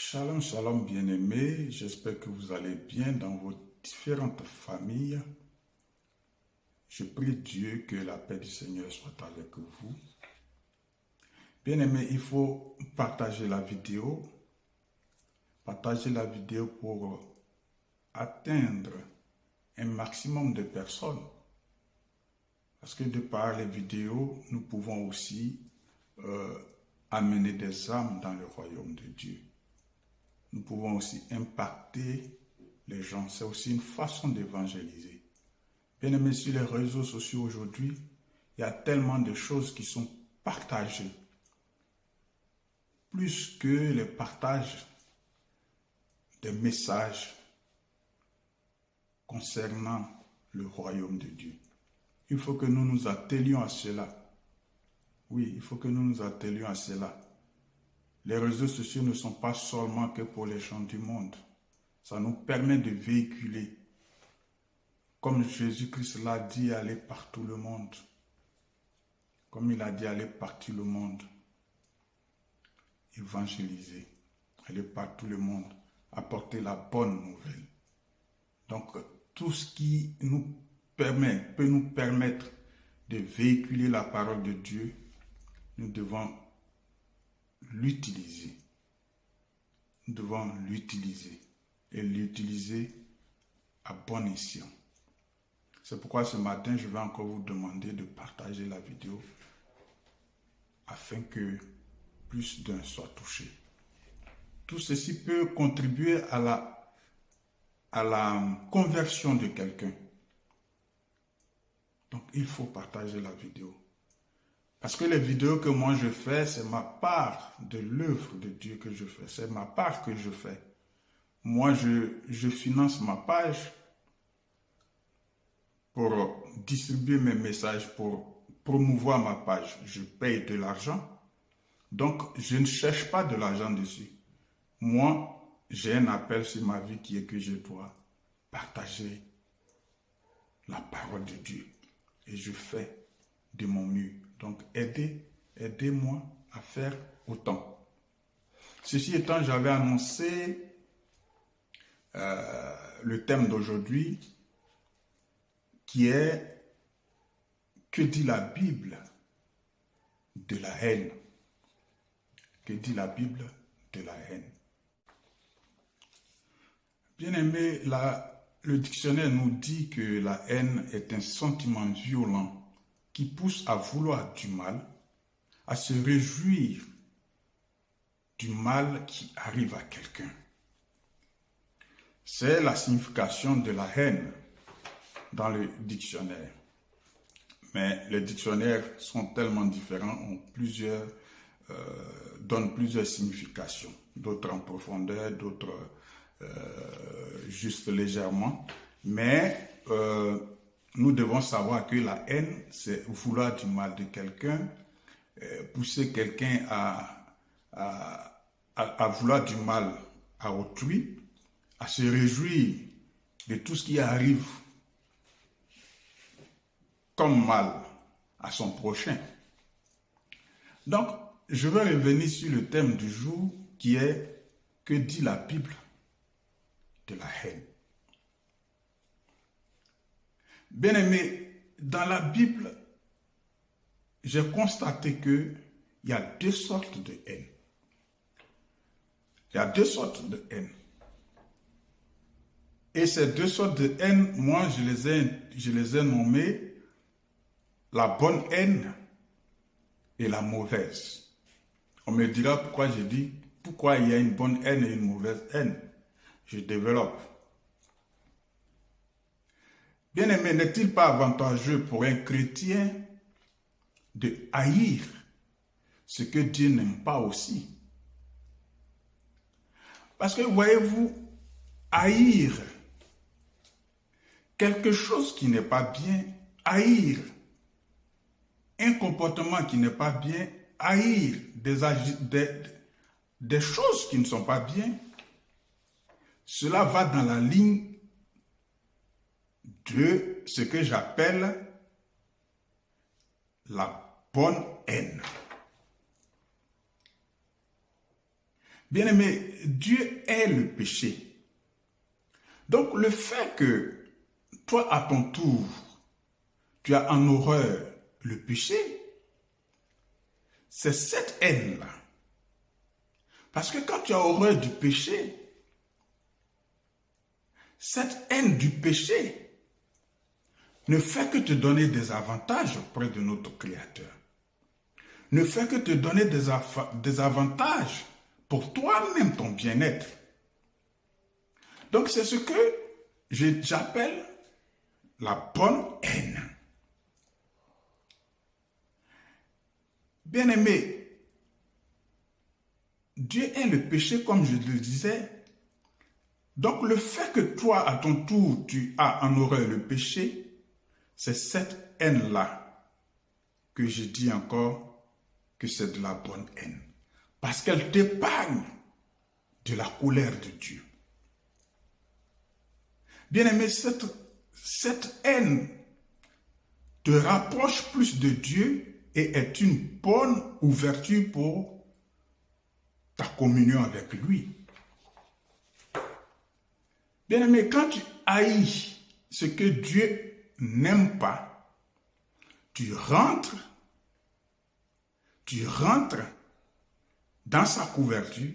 Shalom, shalom bien-aimés, j'espère que vous allez bien dans vos différentes familles. Je prie Dieu que la paix du Seigneur soit avec vous. Bien-aimés, il faut partager la vidéo. Partager la vidéo pour atteindre un maximum de personnes. Parce que de par les vidéos, nous pouvons aussi amener des âmes dans le royaume de Dieu. Nous pouvons aussi impacter les gens. C'est aussi une façon d'évangéliser. Bien aimé, sur les réseaux sociaux aujourd'hui, il y a tellement de choses qui sont partagées. Plus que les partages des messages concernant le royaume de Dieu. Il faut que nous nous attelions à cela. Oui, il faut que nous nous attelions à cela. Les réseaux sociaux ne sont pas seulement que pour les gens du monde. Ça nous permet de véhiculer. Comme Jésus-Christ l'a dit, aller par tout le monde. Comme il a dit, aller par tout le monde. Évangéliser. Aller par tout le monde. Apporter la bonne nouvelle. Donc, tout ce qui peut nous permettre de véhiculer la parole de Dieu, nous devons l'utiliser. Nous devons l'utiliser et l'utiliser à bon escient. C'est pourquoi ce matin, je vais encore vous demander de partager la vidéo afin que plus d'un soit touché. Tout ceci peut contribuer à la conversion de quelqu'un. Donc, il faut partager la vidéo. Parce que les vidéos que moi je fais, c'est ma part de l'œuvre de Dieu que je fais. C'est ma part que je fais. Moi, je finance ma page pour distribuer mes messages, pour promouvoir ma page. Je paye de l'argent. Donc, je ne cherche pas de l'argent dessus. Moi, j'ai un appel sur ma vie qui est que je dois partager la parole de Dieu. Et je fais de mon mieux. Donc, aidez-moi à faire autant. Ceci étant, j'avais annoncé le thème d'aujourd'hui qui est « Que dit la Bible de la haine ?» Que dit la Bible de la haine? Bien aimé, le dictionnaire nous dit que la haine est un sentiment violent qui pousse à vouloir du mal, à se réjouir du mal qui arrive à quelqu'un. C'est la signification de la haine dans le dictionnaire. Mais les dictionnaires sont tellement différents, donnent plusieurs significations, d'autres en profondeur, d'autres juste légèrement. Mais nous devons savoir que la haine, c'est vouloir du mal de quelqu'un, pousser quelqu'un à vouloir du mal à autrui, à se réjouir de tout ce qui arrive comme mal à son prochain. Donc, je vais revenir sur le thème du jour qui est « Que dit la Bible de la haine ?» Bien aimé, dans la Bible, j'ai constaté qu'il y a deux sortes de haine. Il y a deux sortes de haine. Et ces deux sortes de haine, moi, je les ai nommées la bonne haine et la mauvaise. On me dira pourquoi il y a une bonne haine et une mauvaise haine. Je développe. Bien aimé, n'est-il pas avantageux pour un chrétien de haïr ce que Dieu n'aime pas aussi? Parce que, voyez-vous, haïr quelque chose qui n'est pas bien, haïr un comportement qui n'est pas bien, haïr des choses qui ne sont pas bien, cela va dans la ligne de ce que j'appelle la bonne haine. Bien-aimé, Dieu est le péché. Donc le fait que toi, à ton tour, tu as en horreur le péché, c'est cette haine-là. Parce que quand tu as horreur du péché, cette haine du péché ne fait que te donner des avantages auprès de notre Créateur. Ne fait que te donner des avantages pour toi-même, ton bien-être. Donc c'est ce que j'appelle la bonne haine. Bien-aimé, Dieu est le péché comme je le disais. Donc le fait que toi, à ton tour, tu as en horreur le péché, c'est cette haine-là que je dis encore que c'est de la bonne haine. Parce qu'elle t'épargne de la colère de Dieu. Bien-aimé, cette haine te rapproche plus de Dieu et est une bonne ouverture pour ta communion avec lui. Bien-aimé, quand tu haïs ce que Dieu n'aime pas, tu rentres dans sa couverture,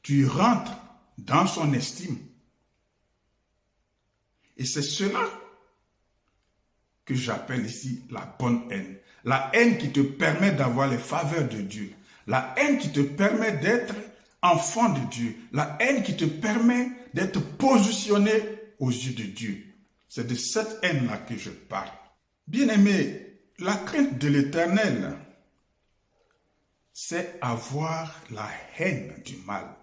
tu rentres dans son estime. Et c'est cela que j'appelle ici la bonne haine. La haine qui te permet d'avoir les faveurs de Dieu. La haine qui te permet d'être enfant de Dieu. La haine qui te permet d'être positionné aux yeux de Dieu. C'est de cette haine-là que je parle. Bien-aimé, la crainte de l'Éternel, c'est avoir la haine du mal,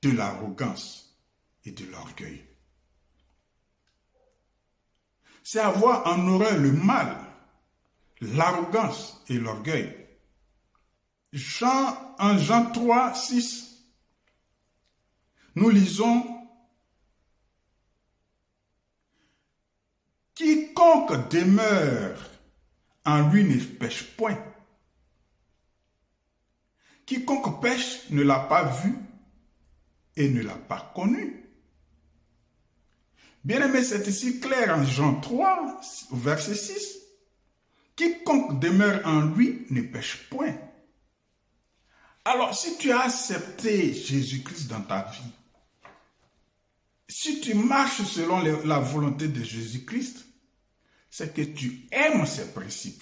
de l'arrogance et de l'orgueil. C'est avoir en horreur le mal, l'arrogance et l'orgueil. En Jean 3, 6, nous lisons « Quiconque demeure en lui ne pêche point. Quiconque pêche ne l'a pas vu et ne l'a pas connu. » Bien-aimé, c'est ici clair en Jean 3, verset 6. Quiconque demeure en lui ne pêche point. Alors, si tu as accepté Jésus-Christ dans ta vie, si tu marches selon la volonté de Jésus-Christ, c'est que tu aimes ses principes.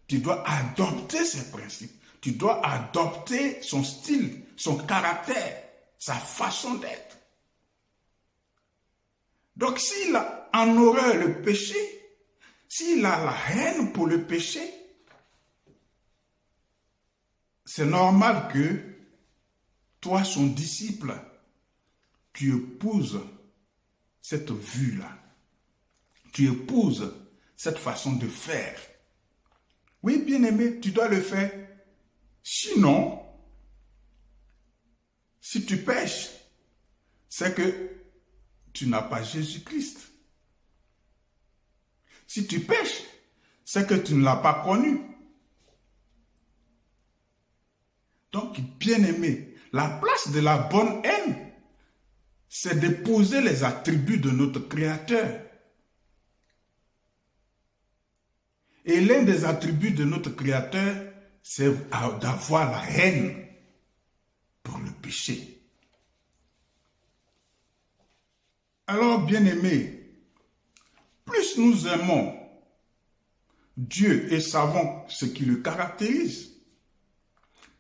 Tu dois adopter ses principes. Tu dois adopter son style, son caractère, sa façon d'être. Donc, s'il a en horreur le péché, s'il a la haine pour le péché, c'est normal que toi, son disciple, tu épouses cette vue-là. Tu épouses cette façon de faire. Oui, bien-aimé, tu dois le faire. Sinon, si tu pêches, c'est que tu n'as pas Jésus-Christ. Si tu pêches, c'est que tu ne l'as pas connu. Donc, bien-aimé, la place de la bonne haine, c'est d'épouser les attributs de notre Créateur. Et l'un des attributs de notre Créateur, c'est d'avoir la haine pour le péché. Alors, bien-aimés, plus nous aimons Dieu et savons ce qui le caractérise,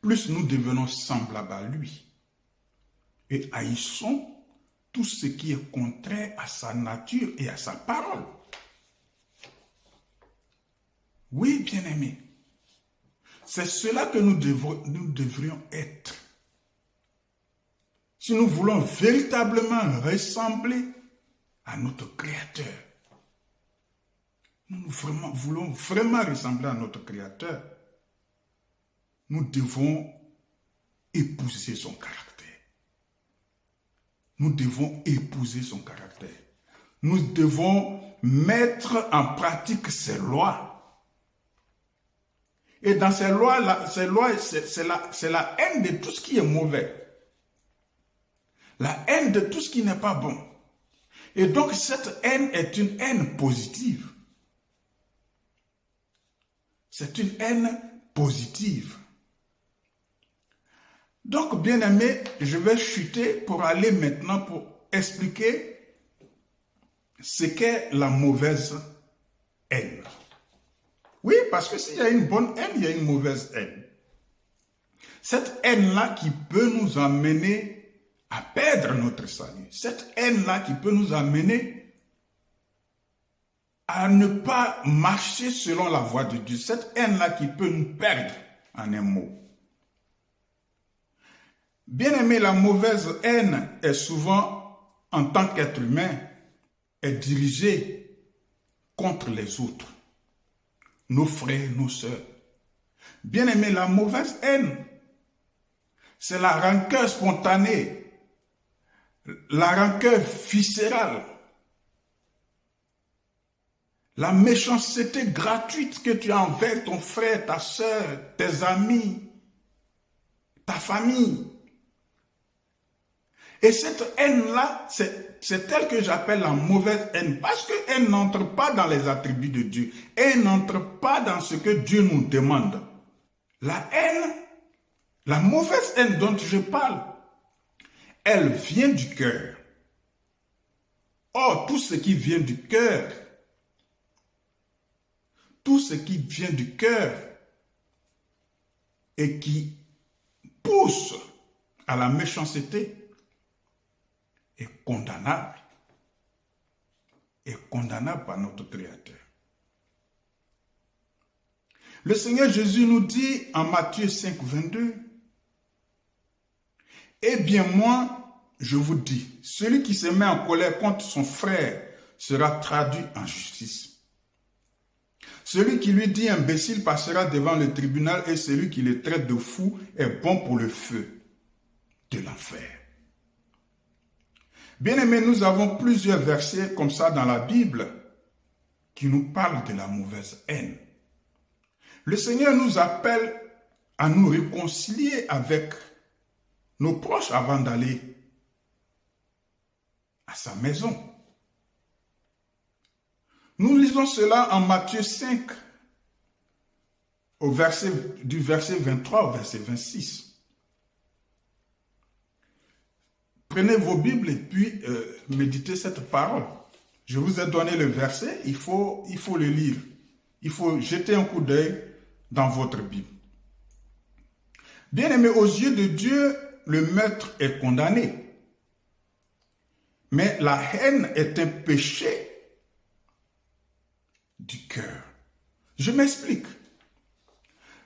plus nous devenons semblables à lui et haïssons tout ce qui est contraire à sa nature et à sa parole. Oui, bien-aimés, c'est cela que nous devrions être. Si nous voulons véritablement ressembler à notre Créateur, nous voulons vraiment ressembler à notre Créateur, nous devons épouser son caractère. Nous devons épouser son caractère. Nous devons mettre en pratique ses lois. Et dans ces lois, c'est la haine de tout ce qui est mauvais. La haine de tout ce qui n'est pas bon. Et donc cette haine est une haine positive. C'est une haine positive. Donc, bien aimé, je vais chuter pour aller maintenant pour expliquer ce qu'est la mauvaise haine. Oui, parce que s'il y a une bonne haine, il y a une mauvaise haine. Cette haine-là qui peut nous amener à perdre notre salut. Cette haine-là qui peut nous amener à ne pas marcher selon la voie de Dieu. Cette haine-là qui peut nous perdre en un mot. Bien aimé, la mauvaise haine est souvent, en tant qu'être humain, est dirigée contre les autres, nos frères, nos sœurs. Bien aimé, la mauvaise haine, c'est la rancœur spontanée, la rancœur viscérale, la méchanceté gratuite que tu as envers ton frère, ta sœur, tes amis, ta famille. Et cette haine-là, c'est elle que j'appelle la mauvaise haine, parce qu'elle n'entre pas dans les attributs de Dieu. Elle n'entre pas dans ce que Dieu nous demande. La haine, la mauvaise haine dont je parle, elle vient du cœur. Or, tout ce qui vient du cœur, tout ce qui vient du cœur et qui pousse à la méchanceté, est condamnable par notre Créateur. Le Seigneur Jésus nous dit en Matthieu 5, 22, « Eh bien moi, je vous dis, celui qui se met en colère contre son frère sera traduit en justice. Celui qui lui dit imbécile passera devant le tribunal et celui qui le traite de fou est bon pour le feu de l'enfer. » Bien aimés, nous avons plusieurs versets comme ça dans la Bible qui nous parlent de la mauvaise haine. Le Seigneur nous appelle à nous réconcilier avec nos proches avant d'aller à sa maison. Nous lisons cela en Matthieu 5, du verset 23 au verset 26. Prenez vos Bibles et puis méditez cette parole. Je vous ai donné le verset, il faut le lire. Il faut jeter un coup d'œil dans votre Bible. Bien-aimé, aux yeux de Dieu, le meurtre est condamné. Mais la haine est un péché du cœur. Je m'explique.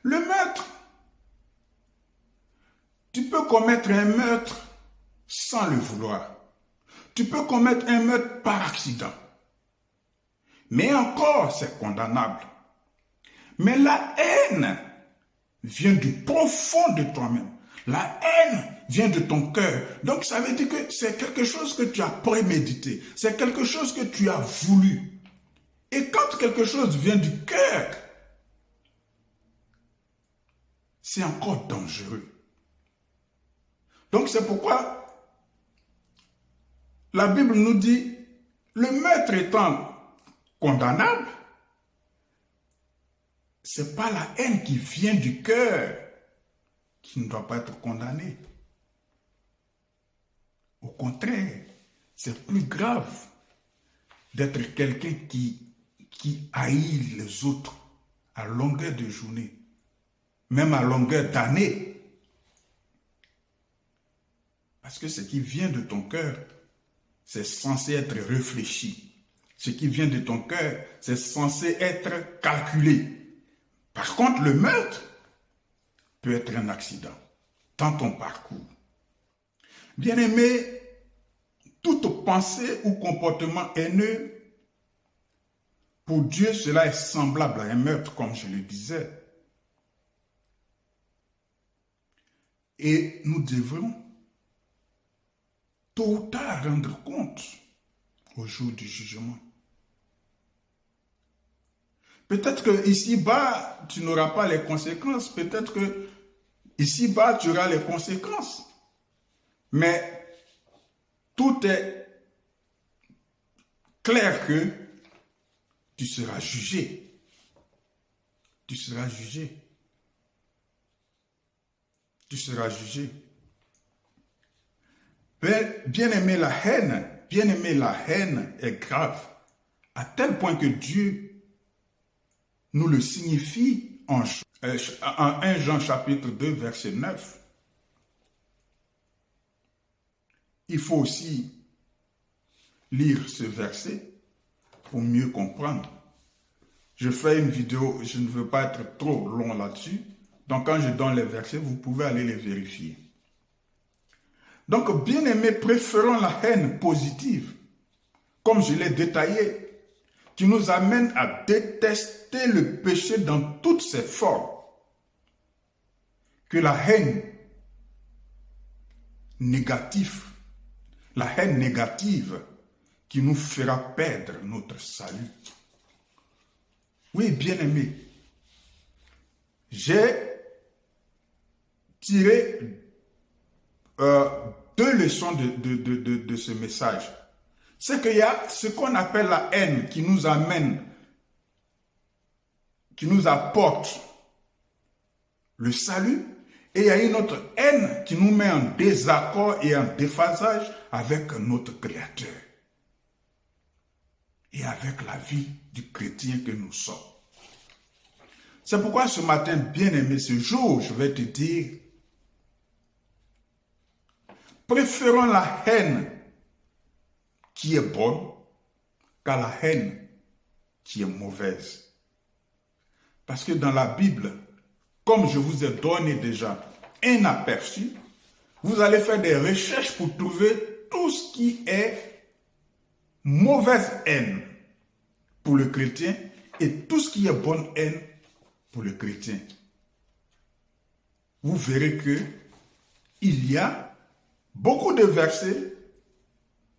Le meurtre, tu peux commettre un meurtre sans le vouloir. Tu peux commettre un meurtre par accident. Mais encore, c'est condamnable. Mais la haine vient du profond de toi-même. La haine vient de ton cœur. Donc ça veut dire que c'est quelque chose que tu as prémédité. C'est quelque chose que tu as voulu. Et quand quelque chose vient du cœur, c'est encore dangereux. Donc c'est pourquoi la Bible nous dit, le meurtre étant condamnable, ce n'est pas la haine qui vient du cœur qui ne doit pas être condamnée. Au contraire, c'est plus grave d'être quelqu'un qui haït les autres à longueur de journée, même à longueur d'année. Parce que ce qui vient de ton cœur, c'est censé être réfléchi. Ce qui vient de ton cœur, c'est censé être calculé. Par contre, le meurtre peut être un accident dans ton parcours. Bien-aimé, toute pensée ou comportement haineux, pour Dieu, cela est semblable à un meurtre, comme je le disais. Et nous devrons tôt ou tard rendre compte au jour du jugement. Peut-être que ici-bas, tu n'auras pas les conséquences. Peut-être que ici-bas, tu auras les conséquences. Mais tout est clair que tu seras jugé. Tu seras jugé. Tu seras jugé. Bien-aimé, la haine est grave, à tel point que Dieu nous le signifie en 1 Jean chapitre 2, verset 9. Il faut aussi lire ce verset pour mieux comprendre. Je fais une vidéo, je ne veux pas être trop long là-dessus. Donc quand je donne les versets, vous pouvez aller les vérifier. Donc, bien-aimés, préférons la haine positive, comme je l'ai détaillé, qui nous amène à détester le péché dans toutes ses formes, que la haine négative qui nous fera perdre notre salut. Oui, bien-aimés, j'ai tiré deux leçons de ce message. C'est qu'il y a ce qu'on appelle la haine qui nous amène, qui nous apporte le salut, et il y a une autre haine qui nous met en désaccord et en déphasage avec notre Créateur et avec la vie du chrétien que nous sommes. C'est pourquoi ce matin, bien-aimé, ce jour, je vais te dire, préférons la haine qui est bonne qu'à la haine qui est mauvaise. Parce que dans la Bible, comme je vous ai donné déjà un aperçu, vous allez faire des recherches pour trouver tout ce qui est mauvaise haine pour le chrétien et tout ce qui est bonne haine pour le chrétien. Vous verrez que il y a beaucoup de versets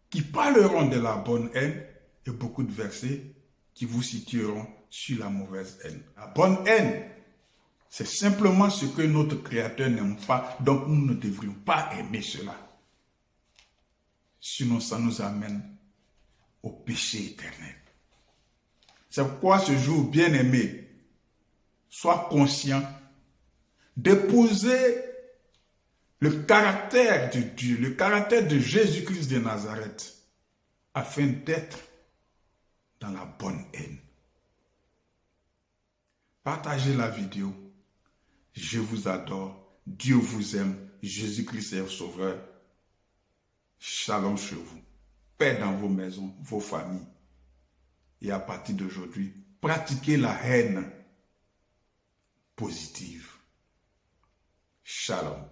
qui parleront de la bonne haine et beaucoup de versets qui vous situeront sur la mauvaise haine. La bonne haine, c'est simplement ce que notre Créateur n'aime pas, donc nous ne devrions pas aimer cela. Sinon, ça nous amène au péché éternel. C'est pourquoi ce jour, bien-aimé, sois conscient d'épouser le caractère de Dieu, le caractère de Jésus-Christ de Nazareth, afin d'être dans la bonne haine. Partagez la vidéo. Je vous adore. Dieu vous aime. Jésus-Christ est sauveur. Shalom chez vous. Paix dans vos maisons, vos familles. Et à partir d'aujourd'hui, pratiquez la haine positive. Shalom.